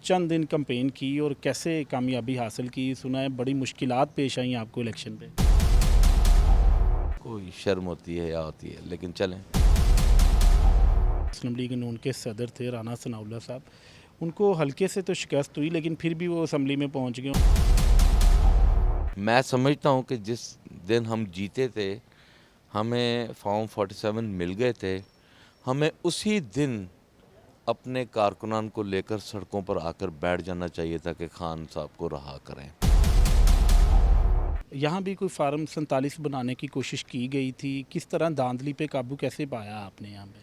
चंद दिन कैंपेन की और कैसे कामयाबी हासिल की? सुना है बड़ी मुश्किलात पेश आई आपको इलेक्शन पे। कोई शर्म होती है या होती है, लेकिन चलें। मुस्लिम लीग नून के सदर थे राना सनाउल्लाह साहब, उनको हल्के से तो शिकस्त हुई लेकिन फिर भी वो असम्बली में पहुंच गए। मैं समझता हूँ कि जिस दिन हम जीते थे, हमें फॉर्म 47 मिल गए थे, हमें उसी दिन अपने कारकुनान को लेकर सड़कों पर आकर बैठ जाना चाहिए था कि खान साहब को रहा करें। यहाँ भी कोई फार्म 47 बनाने की कोशिश की गई थी, किस तरह धांधली पे काबू कैसे पाया आपने यहाँ पे?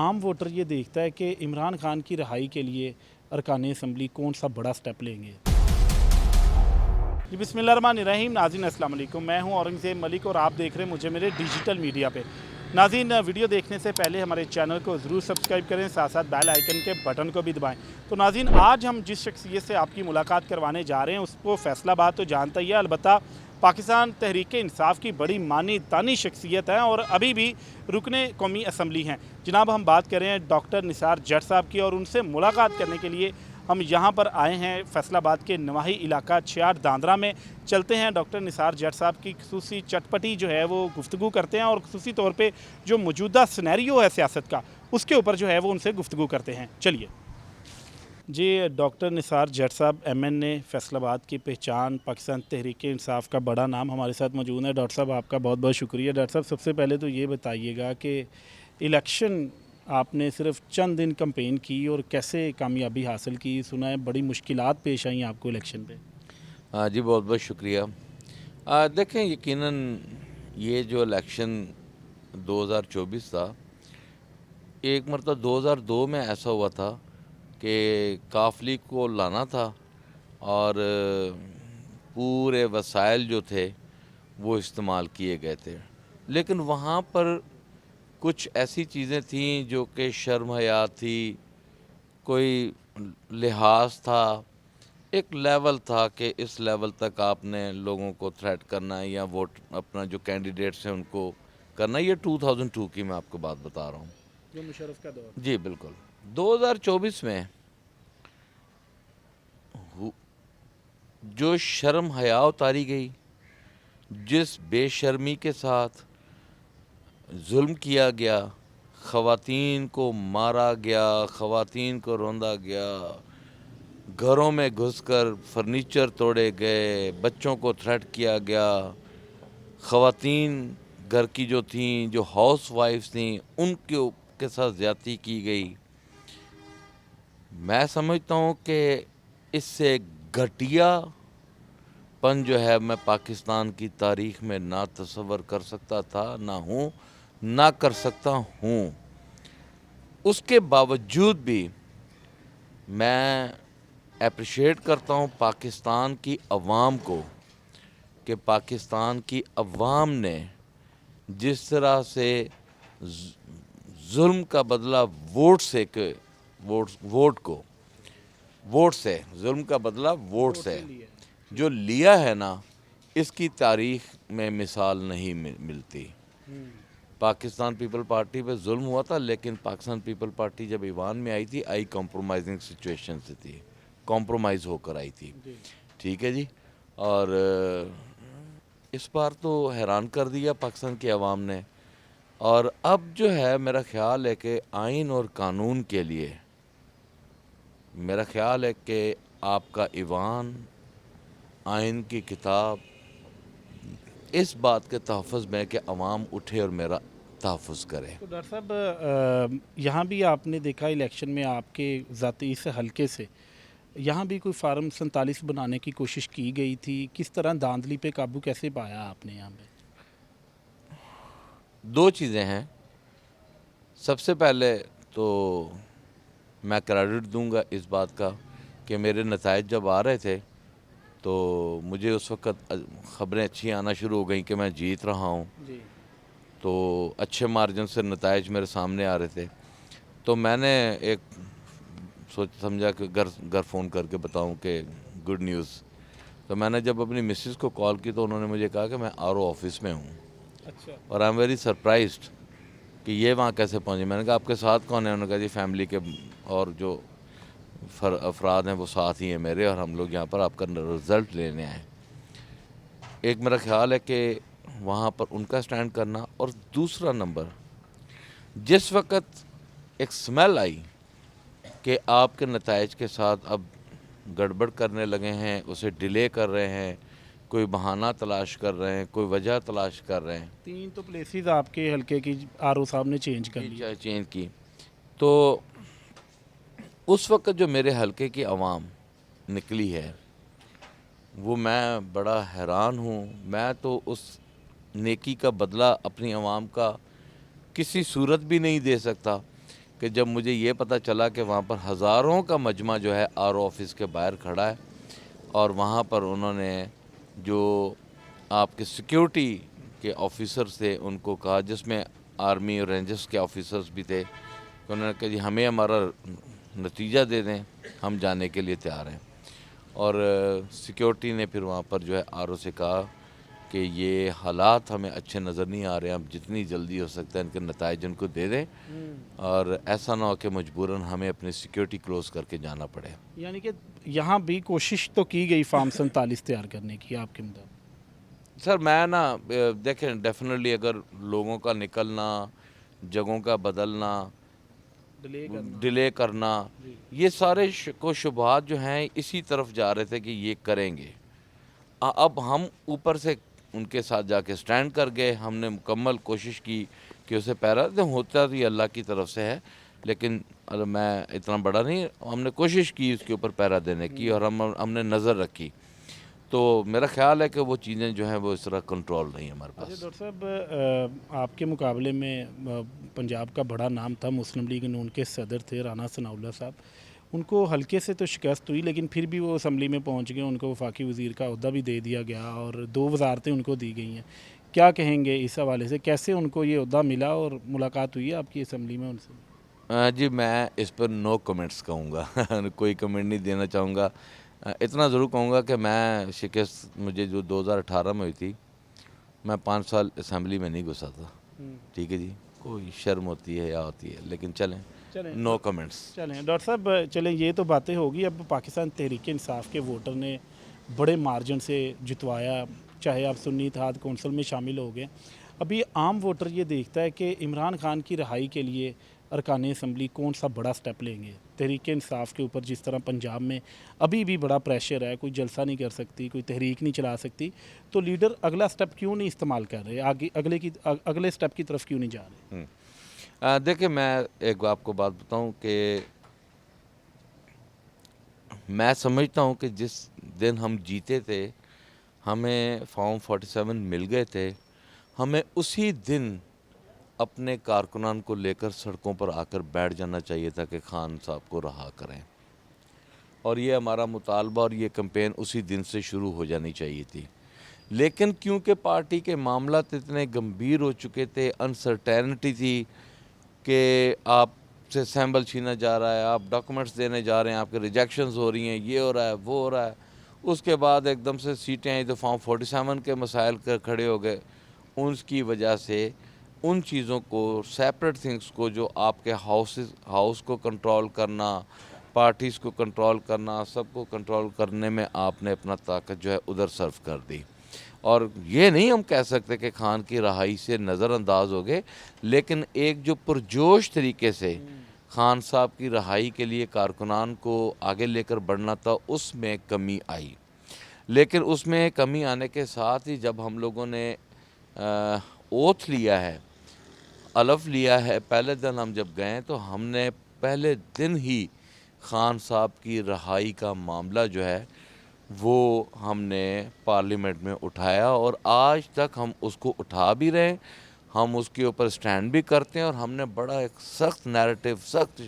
आम वोटर ये देखता है कि इमरान खान की रिहाई के लिए अरकान असम्बली कौन सा बड़ा स्टेप लेंगे। जी बिस्मिल्लाहिर्रहमानिर्रहीम। नाज़रीन अस्सलाम वालेकुम, मैं हूं औरंगज़ेब मलिक और आप देख रहे हैं मुझे मेरे डिजिटल मीडिया पे। नाज़रीन, वीडियो देखने से पहले हमारे चैनल को ज़रूर सब्सक्राइब करें, साथ साथ बेल आइकन के बटन को भी दबाएं। तो नाज़रीन, आज हम जिस शख्सियत से आपकी मुलाकात करवाने जा रहे हैं उसको फैसलाबाद तो जानता ही है, अलबत्ता पाकिस्तान तहरीक इंसाफ की बड़ी मानी तानी शख्सियत है और अभी भी रुकने कौमी असम्बली हैं। जनाब, हम बात कर रहे हैं डॉक्टर निसार जट साहब की और उनसे मुलाकात करने के लिए हम यहाँ पर आए हैं फैसलाबाद के नवाही इलाका छियाड़ दांदरा में। चलते हैं डॉक्टर निसार जट साहब की खसूसी चटपटी जो है वो गुफ्तगू करते हैं और खसूसी तौर पे जो मौजूदा सिनेरियो है सियासत का उसके ऊपर जो है वो उनसे गुफ्तगू करते हैं। चलिए जी। डॉक्टर निसार जट साहब MNA फैसलाबाद की पहचान, पाकिस्तान तहरीक इंसाफ का बड़ा नाम, हमारे साथ मौजूद है। डॉक्टर साहब आपका बहुत बहुत शुक्रिया। डॉक्टर साहब, सबसे पहले तो ये बताइएगा कि इलेक्शन आपने सिर्फ चंद दिन कैंपेन की और कैसे कामयाबी हासिल की? सुना है बड़ी मुश्किलात पेश आई आपको इलेक्शन पे। हाँ जी, बहुत बहुत शुक्रिया। देखें, यकीनन ये जो इलेक्शन 2024 था, एक मरतबा 2002 में ऐसा हुआ था कि काफली को लाना था और पूरे वसाइल जो थे वो इस्तेमाल किए गए थे, लेकिन वहाँ पर कुछ ऐसी चीज़ें थीं जो कि शर्म हया थी, कोई लिहाज था, एक लेवल था कि इस लेवल तक आपने लोगों को थ्रेट करना है या वोट अपना जो कैंडिडेट्स हैं उनको करना है। ये 2002 की मैं आपको बात बता रहा हूँ, जो मुशर्रफ का दौर। जी बिल्कुल। 2024 में जो शर्म हया उतारी गई, जिस बेशर्मी के साथ जुल्म किया गया, ख़वातीन को मारा गया, ख़वातीन को रौंदा गया, घरों में घुसकर फर्नीचर तोड़े गए, बच्चों को थ्रेट किया गया, ख़वातीन घर की जो थीं, जो हाउस वाइफ्स थीं, उनके साथ ज़्यादती की गई। मैं समझता हूँ कि इससे घटियापन जो है मैं पाकिस्तान की तारीख़ में ना तसव्वुर कर सकता था, ना कर सकता हूँ। उसके बावजूद भी मैं अप्रिशिएट करता हूँ पाकिस्तान की अवाम को कि पाकिस्तान की अवाम ने जिस तरह से जुल्म का बदला वोट से जुल्म का बदला वोट से जो लिया है ना, इसकी तारीख़ में मिसाल नहीं मिलती। पाकिस्तान पीपल पार्टी पे जुल्म हुआ था, लेकिन पाकिस्तान पीपल पार्टी जब ईवान में आई थी, आई कॉम्प्रोमाइजिंग सिचुएशन से थी, कॉम्प्रोमाइज़ होकर आई थी, ठीक है जी। और इस बार तो हैरान कर दिया पाकिस्तान की आवाम ने। और अब जो है मेरा ख़्याल है कि आइन और कानून के लिए मेरा ख़्याल है कि आपका ईवान, आइन की किताब इस बात के तहफ़्फ़ुज़ में कि अवाम उठे और मेरा तहफ़्फ़ुज़ करे। तो डॉक्टर साहब, यहाँ भी आपने देखा इलेक्शन में आपके ज़ाती से हल्के से यहाँ भी कोई फार्म 47 बनाने की कोशिश की गई थी, किस तरह धांधली पे काबू कैसे पाया आपने यहाँ पे? दो चीज़ें हैं। सबसे पहले तो मैं क्रेडिट दूंगा इस बात का कि मेरे नताइज जब आ रहे थे तो मुझे उस वक़्त ख़बरें अच्छी आना शुरू हो गई कि मैं जीत रहा हूँ, तो अच्छे मार्जिन से नताइज मेरे सामने आ रहे थे। तो मैंने एक समझा कि घर फ़ोन करके बताऊं कि गुड न्यूज़। तो मैंने जब अपनी मिसेस को कॉल की तो उन्होंने मुझे कहा कि मैं RO ऑफिस में हूँ। अच्छा। और आई एम वेरी सरप्राइज्ड कि ये वहाँ कैसे पहुँचे। मैंने कहा आपके साथ कौन है? उन्होंने कहा जी फैमिली के और जो افراد ہیں وہ ساتھ ہی ہیں میرے، اور ہم لوگ یہاں پر آپ کا رزلٹ لینے آئے۔ ایک میرا خیال ہے کہ وہاں پر ان کا سٹینڈ کرنا، اور دوسرا نمبر جس وقت ایک سمیل آئی کہ آپ کے نتائج کے ساتھ اب گڑبڑ کرنے لگے ہیں، اسے ڈیلے کر رہے ہیں، کوئی بہانہ تلاش کر رہے ہیں، کوئی وجہ تلاش کر رہے ہیں، 3 تو پلیسز آپ کے حلقے کی RO صاحب نے چینج کر لی۔ چینج کی، تو اس وقت جو میرے حلقے کی عوام نکلی ہے وہ میں بڑا حیران ہوں۔ میں تو اس نیکی کا بدلہ اپنی عوام کا کسی صورت بھی نہیں دے سکتا کہ جب مجھے یہ پتہ چلا کہ وہاں پر ہزاروں کا مجمع جو ہے RO آفس کے باہر کھڑا ہے، اور وہاں پر انہوں نے جو آپ کے سیکیورٹی کے آفیسرز تھے ان کو کہا، جس میں آرمی اور رینجرز کے آفیسرز بھی تھے، کہ انہوں نے کہا جی ہمیں ہمارا نتیجہ دے دیں، ہم جانے کے لیے تیار ہیں۔ اور سیکیورٹی نے پھر وہاں پر جو ہے RO سے کہا کہ یہ حالات ہمیں اچھے نظر نہیں آ رہے ہیں، ہم جتنی جلدی ہو سکتا ہے ان کے نتائج ان کو دے دیں، اور ایسا نہ ہو کہ مجبوراً ہمیں اپنی سیکیورٹی کلوز کر کے جانا پڑے۔ یعنی کہ یہاں بھی کوشش تو کی گئی فارم 47 تیار کرنے کی آپ کے مطابق؟ سر میں نا دیکھیں ڈیفینیٹلی اگر لوگوں کا نکلنا، جگہوں کا بدلنا، ڈیلے کرنا، یہ سارے شک و شبہات جو ہیں اسی طرف جا رہے تھے کہ یہ کریں گے۔ اب ہم اوپر سے ان کے ساتھ جا کے سٹینڈ کر گئے، ہم نے مکمل کوشش کی کہ اسے پیرا دیں، ہوتا تو یہ اللہ کی طرف سے ہے، لیکن میں اتنا بڑا نہیں، ہم نے کوشش کی اس کے اوپر پیرا دینے کی، اور ہم نے نظر رکھی، تو میرا خیال ہے کہ وہ چیزیں جو ہیں وہ اس طرح کنٹرول نہیں ہیں ہمارے پاس۔ ڈاکٹر صاحب آپ کے مقابلے میں پنجاب کا بڑا نام تھا، مسلم لیگ نون کے صدر تھے رانا ثناء اللہ صاحب، ان کو حلقے سے تو شکست ہوئی لیکن پھر بھی وہ اسمبلی میں پہنچ گئے، ان کو وفاقی وزیر کا عہدہ بھی دے دیا گیا اور 2 وزارتیں ان کو دی گئی ہیں۔ کیا کہیں گے اس حوالے سے، کیسے ان کو یہ عہدہ ملا، اور ملاقات ہوئی ہے آپ کی اسمبلی میں ان سے؟ جی میں اس پر نو کمنٹس کہوں گا، کوئی کمنٹ نہیں دینا چاہوں گا۔ اتنا ضرور کہوں گا کہ میں شکست مجھے جو 2018 میں ہوئی تھی، میں 5 سال اسمبلی میں نہیں گھسا تھا، ٹھیک ہے جی، کوئی شرم ہوتی ہے یا ہوتی ہے، لیکن چلیں نو کمنٹس۔ چلیں ڈاکٹر صاحب، چلیں یہ تو باتیں ہوگی، اب پاکستان تحریک انصاف کے ووٹر نے بڑے مارجن سے جتوایا، چاہے آپ سنی اتحاد کونسل میں شامل ہو گئے، ابھی عام ووٹر یہ دیکھتا ہے کہ عمران خان کی رہائی کے لیے ارکان اسمبلی کون سا بڑا سٹیپ لیں گے تحریک انصاف کے اوپر، جس طرح پنجاب میں ابھی بھی بڑا پریشر ہے، کوئی جلسہ نہیں کر سکتی، کوئی تحریک نہیں چلا سکتی، تو لیڈر اگلا سٹیپ کیوں نہیں استعمال کر رہے، اگلے سٹیپ کی طرف کیوں نہیں جا رہے؟ دیکھیں میں ایک آپ کو بات بتاؤں کہ میں سمجھتا ہوں کہ جس دن ہم جیتے تھے، ہمیں فارم 47 مل گئے تھے، ہمیں اسی دن اپنے کارکنان کو لے کر سڑکوں پر آ کر بیٹھ جانا چاہیے تھا کہ خان صاحب کو رہا کریں، اور یہ ہمارا مطالبہ اور یہ کمپین اسی دن سے شروع ہو جانی چاہیے تھی، لیکن کیونکہ پارٹی کے معاملات اتنے گمبھیر ہو چکے تھے، انسرٹینٹی تھی کہ آپ سے سیمبل چھینا جا رہا ہے، آپ ڈاکومنٹس دینے جا رہے ہیں، آپ کے ریجیکشنز ہو رہی ہیں، یہ ہو رہا ہے، وہ ہو رہا ہے، اس کے بعد ایک دم سے سیٹیں آئیں تو فارم 47 کے مسائل کھڑے ہو گئے، اس کی وجہ سے ان چیزوں کو، سیپریٹ تھنگس کو، جو آپ کے ہاؤس کو کنٹرول کرنا، پارٹیز کو کنٹرول کرنا، سب کو کنٹرول کرنے میں آپ نے اپنا طاقت جو ہے ادھر صرف کر دی، اور یہ نہیں ہم کہہ سکتے کہ خان کی رہائی سے نظر انداز ہو گئے، لیکن ایک جو پرجوش طریقے سے خان صاحب کی رہائی کے لیے کارکنان کو آگے لے کر بڑھنا تھا، اس میں کمی آئی، لیکن اس میں کمی آنے کے ساتھ ہی جب ہم لوگوں نے اوتھ لیا ہے، الف لیا ہے، پہلے دن ہم جب گئے تو ہم نے پہلے دن ہی خان صاحب کی رہائی کا معاملہ جو ہے وہ ہم نے پارلیمنٹ میں اٹھایا، اور آج تک ہم اس کو اٹھا بھی رہے ہیں، ہم اس کے اوپر سٹینڈ بھی کرتے ہیں، اور ہم نے بڑا ایک سخت نیریٹو، سخت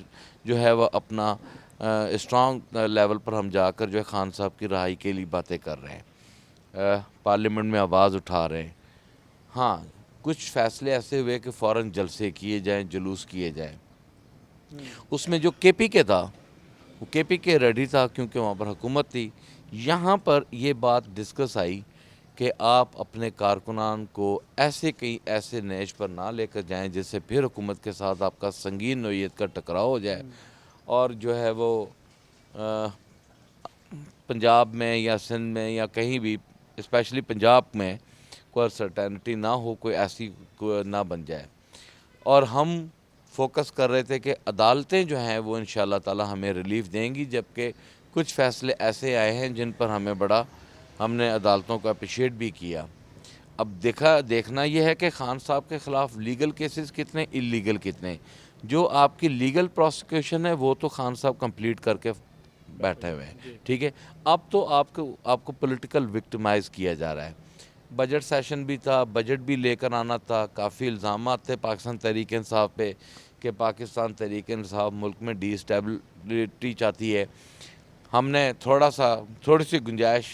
جو ہے وہ اپنا اسٹرانگ لیول پر ہم جا کر جو ہے خان صاحب کی رہائی کے لیے باتیں کر رہے ہیں، پارلیمنٹ میں آواز اٹھا رہے ہیں۔ ہاں کچھ فیصلے ایسے ہوئے کہ فوراً جلسے کیے جائیں، جلوس کیے جائیں، اس میں جو KPK تھا وہ KPK ریڈی تھا کیونکہ وہاں پر حکومت تھی، یہاں پر یہ بات ڈسکس آئی کہ آپ اپنے کارکنان کو ایسے نیچ پر نہ لے کر جائیں جس سے پھر حکومت کے ساتھ آپ کا سنگین نوعیت کا ٹکراؤ ہو جائے، اور جو ہے وہ पंजाब में या सिंध में या कहीं भी, स्पेशली पंजाब में कोई सर्टेनिटी ना हो, कोई ऐसी ना बन जाए। और हम फोकस कर रहे थे कि अदालतें जो हैं वो इंशाल्लाह ताला हमें रिलीफ देंगी, जबकि कुछ फ़ैसले ऐसे आए हैं जिन पर हमने अदालतों को अप्रिशिएट भी किया। अब देखना यह है कि खान साहब के ख़िलाफ़ लीगल केसेस कितने, इलीगल कितने। जो आपकी लीगल प्रोसिक्यूशन है वो तो खान साहब कंप्लीट करके बैठे हुए हैं, ठीक है। अब तो आपको पॉलिटिकल विक्टिमाइज़ किया जा रहा है। बजट सेशन भी था, बजट भी लेकर आना था, काफ़ी इल्ज़ामात थे पाकिस्तान तहरीक इंसाफ पे कि पाकिस्तान तहरीक इंसाफ मुल्क में डिस्टेबिलिटी चाहती है। हमने थोड़ी सी गुंजाइश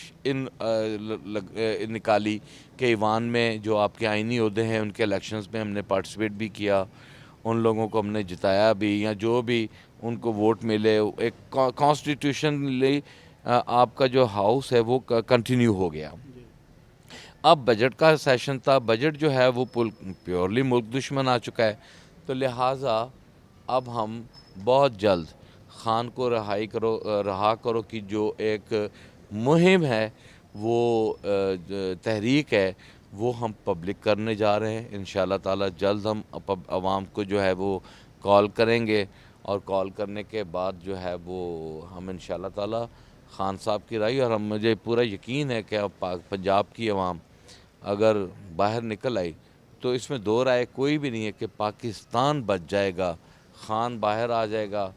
निकाली कि ईवान में जो आपके आइनी ओहदे हैं उनके इलेक्शंस में हमने पार्टिसिपेट भी किया, उन लोगों को हमने जिताया भी, या जो भी उनको वोट मिले। एक कॉन्स्टिट्यूशनली आपका जो हाउस है वो कंटिन्यू हो गया। अब बजट का सेशन था, बजट जो है वो प्योरली मुल्क दुश्मन आ चुका है, तो लिहाजा अब हम बहुत जल्द खान को रहा करो की जो एक मुहिम है, वो तहरीक है, वो हम पब्लिक करने जा रहे हैं। इंशाल्लाह ताला जल्द हम आवाम को जो है वो कॉल करेंगे, और कॉल करने के बाद जो है वो हम इंशाल्लाह ताला खान साहब की राय, और मुझे पूरा यकीन है कि अब पंजाब की आवाम अगर बाहर निकल आई तो इसमें दो राय कोई भी नहीं है कि पाकिस्तान बच जाएगा, खान बाहर आ जाएगा,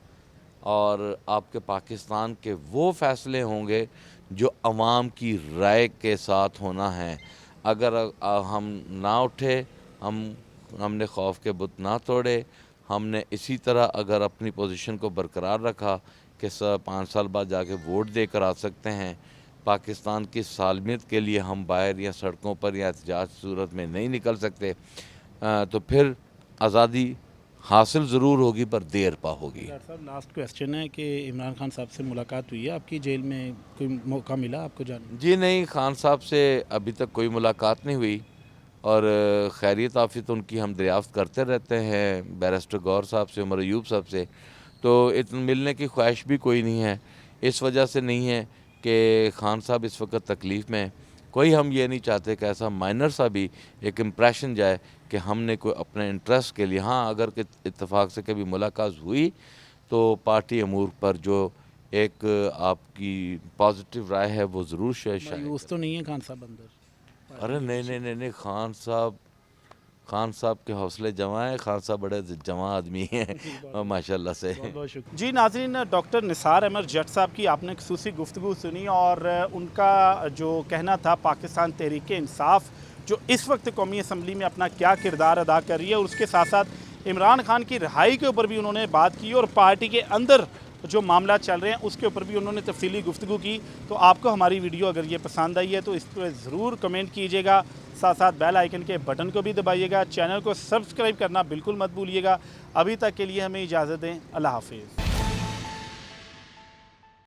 और आपके पाकिस्तान के वो फ़ैसले होंगे जो अवाम की राय के साथ होना है। अगर हम ना उठे, हमने खौफ के बुत ना तोड़े, हमने इसी तरह अगर अपनी पोजीशन को बरकरार रखा कि 5 साल बाद जाके वोट देकर आ सकते हैं, पाकिस्तान की सालमियत के लिए हम बाहर या सड़कों पर या एहतजाज सूरत में नहीं निकल सकते, तो फिर आज़ादी हासिल ज़रूर होगी पर देर पा होगी। डॉक्टर साहब, लास्ट क्वेश्चन है कि इमरान खान साहब से मुलाकात हुई है आपकी, जेल में कोई मौका मिला आपको जानने? जी नहीं, खान साहब से अभी तक कोई मुलाकात नहीं हुई, और खैरियत आफियत उनकी हम दरियाफ़्त करते रहते हैं बैरिस्टर गौर साहब से, उमर अयूब साहब से, तो इतना मिलने की ख्वाहिश भी कोई नहीं है। इस वजह से नहीं है कि खान साहब इस वक्त तकलीफ़ में, कोई हम ये नहीं चाहते कि ऐसा माइनर सा भी एक इम्प्रेशन जाए कि हमने कोई अपने इंटरेस्ट के लिए, हाँ अगर कि इत्तेफाक से कभी मुलाकात हुई तो पार्टी अमूर पर जो एक आपकी पॉजिटिव राय है वो ज़रूर शेयर। मायूस तो नहीं है खान साहब अंदर? अरे नहीं, खान साहब के हौसले जवां हैं, खान साहब बड़े जवां आदमी हैं माशाल्लाह से। बहुत बहुत शुक्रिया जी। नाज़रीन, डॉक्टर निसार अहमद जट साहब की आपने खुसूसी गुफ्तगू सुनी, और उनका जो कहना था पाकिस्तान तहरीक इंसाफ जो इस वक्त कौमी असम्बली में अपना क्या किरदार अदा कर रही है, और उसके साथ साथ इमरान खान की रिहाई के ऊपर भी उन्होंने बात की, और पार्टी के अंदर जो मामला चल रहे हैं उसके ऊपर भी उन्होंने तफसीली गुफ्तगू की। तो आपको हमारी वीडियो अगर ये पसंद आई है तो इस पर ज़रूर कमेंट कीजिएगा, साथ साथ बेल आइकन के बटन को भी दबाइएगा, चैनल को सब्सक्राइब करना बिल्कुल मत भूलिएगा। अभी तक के लिए हमें इजाज़त दें, अल्लाह हाफिज़।